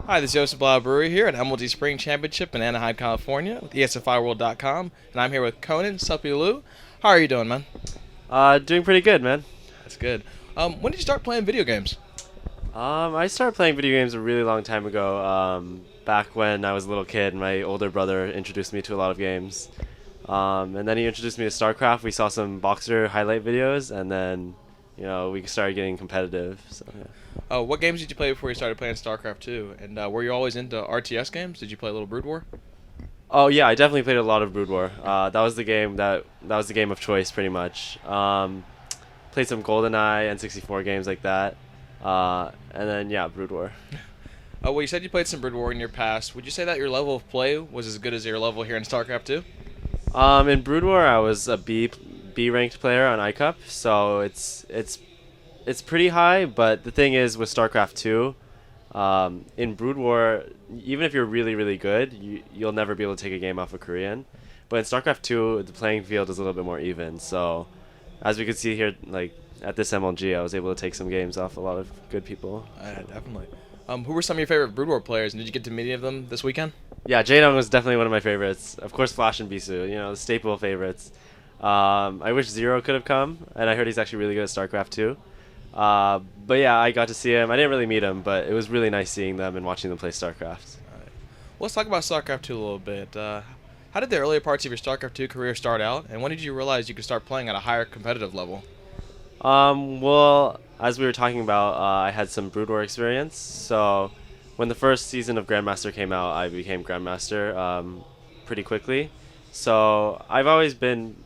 Hi, this is Yosef Bilal Bruer here at MLG Spring Championship in Anaheim, California with ESFIWorld.com, and I'm here with Conan, Suppy. How are you doing, man? Doing pretty good, man. That's good. When did you start playing video games? I started playing video games a really long time ago. Back when I was a little kid, my older brother introduced me to a lot of games. And then he introduced me to StarCraft. We saw some Boxer highlight videos, and then, we started getting competitive. So yeah. What games did you play before you started playing StarCraft 2? And were you always into RTS games? Did you play a little Brood War? Oh yeah, I definitely played a lot of Brood War. That was the game of choice, pretty much. Played some GoldenEye and 64 games like that. And then yeah, Brood War. Well, you said you played some Brood War in your past. Would you say that your level of play was as good as your level here in StarCraft 2? In Brood War, I was a B ranked player on iCup, so it's pretty high. But the thing is, with StarCraft 2, in Brood War, even if you're really really good, you'll never be able to take a game off a Korean. But in StarCraft 2, the playing field is a little bit more even. So, as we can see here, like at this MLG, I was able to take some games off a lot of good people. Definitely. Who were some of your favorite Brood War players, and did you get to meet any of them this weekend? Yeah, Jaedong was definitely one of my favorites. Of course, Flash and Bisu, the staple favorites. I wish Zero could have come, and I heard he's actually really good at StarCraft 2. But yeah, I got to see him. I didn't really meet him, but it was really nice seeing them and watching them play StarCraft. All right. Well, let's talk about StarCraft 2 a little bit. How did the earlier parts of your StarCraft 2 career start out, and when did you realize you could start playing at a higher competitive level? Well, as we were talking about, I had some Brood War experience. So when the first season of Grandmaster came out, I became Grandmaster pretty quickly. So I've always been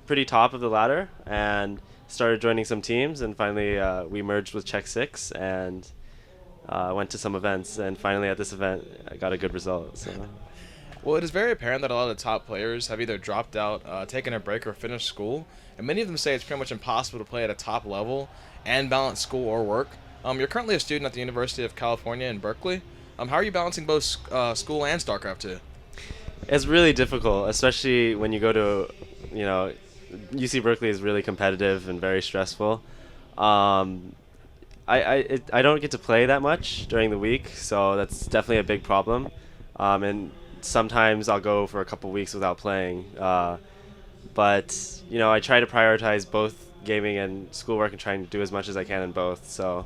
pretty top of the ladder and started joining some teams, and finally we merged with Czech 6 and went to some events, and finally at this event I got a good result. So. Well, it is very apparent that a lot of the top players have either dropped out, taken a break, or finished school, and many of them say it's pretty much impossible to play at a top level and balance school or work. You're currently a student at the University of California in Berkeley. How are you balancing both school and StarCraft 2? It's really difficult, especially when you go to, UC Berkeley is really competitive and very stressful. I don't get to play that much during the week, so that's definitely a big problem. And sometimes I'll go for a couple weeks without playing. But I try to prioritize both gaming and schoolwork and trying to do as much as I can in both. So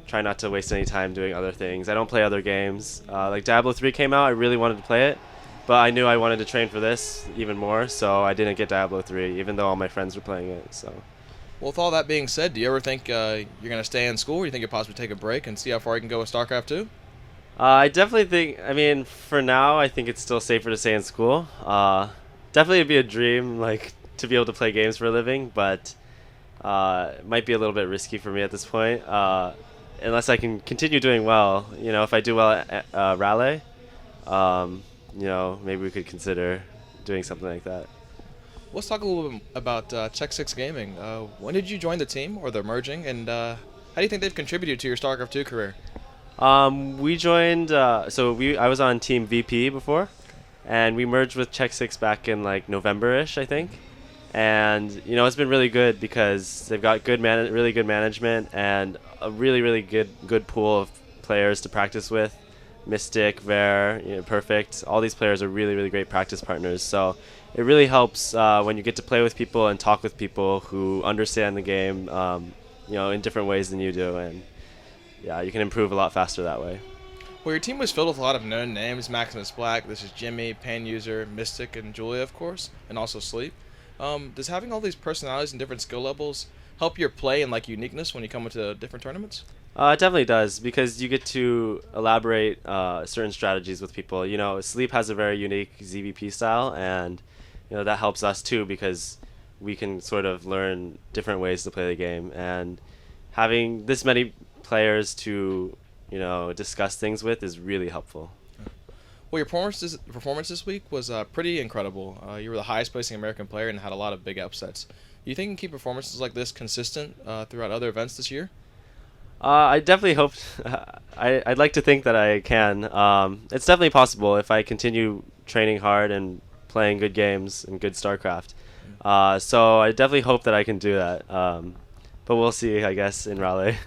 try not to waste any time doing other things. I don't play other games. Like Diablo 3 came out, I really wanted to play it, but I knew I wanted to train for this even more, so I didn't get Diablo 3, even though all my friends were playing it. So. Well, with all that being said, do you ever think you're going to stay in school, or do you think you'll possibly take a break and see how far you can go with StarCraft 2? I definitely think, for now, I think it's still safer to stay in school. Definitely it'd be a dream, like, to be able to play games for a living, but it might be a little bit risky for me at this point. Unless I can continue doing well, if I do well at Raleigh, maybe we could consider doing something like that. Let's talk a little bit about Czech 6 Gaming. When did you join the team, or the merging, and how do you think they've contributed to your StarCraft 2 career? We joined, I was on Team VP before, and we merged with Czech 6 back in like November-ish, I think. And, it's been really good because they've got really good management and a really, really good pool of players to practice with. Mystic, Ver, Perfect. All these players are really, really great practice partners. So it really helps when you get to play with people and talk with people who understand the game, in different ways than you do. And yeah, you can improve a lot faster that way. Well, your team was filled with a lot of known names: Maximus Black, this is Jimmy, Pan User, Mystic, and Julia, of course, and also Sleep. Does having all these personalities and different skill levels help your play and uniqueness when you come into different tournaments? It definitely does, because you get to elaborate certain strategies with people. Sleep has a very unique ZVP style, and that helps us too, because we can sort of learn different ways to play the game. And having this many players to discuss things with is really helpful. Well, your performance this week was pretty incredible. You were the highest placing American player and had a lot of big upsets. Do you think you can keep performances like this consistent throughout other events this year? I definitely hope. I'd like to think that I can. It's definitely possible if I continue training hard and playing good games and good StarCraft. So I definitely hope that I can do that. But we'll see, I guess, in Raleigh.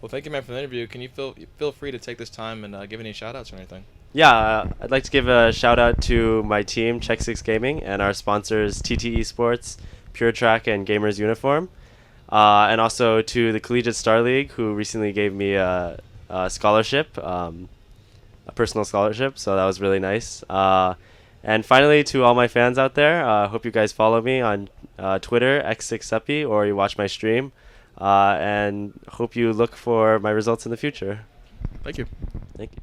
Well, thank you, man, for the interview. Can you feel free to take this time and give any shout outs or anything? Yeah, I'd like to give a shout out to my team, Check 6 Gaming, and our sponsors, TTE Sports, Pure Track, and Gamers Uniform. And also to the Collegiate Star League, who recently gave me a scholarship, a personal scholarship, so that was really nice. And finally, to all my fans out there, hope you guys follow me on Twitter, X6Suppy, or you watch my stream. And hope you look for my results in the future. Thank you. Thank you.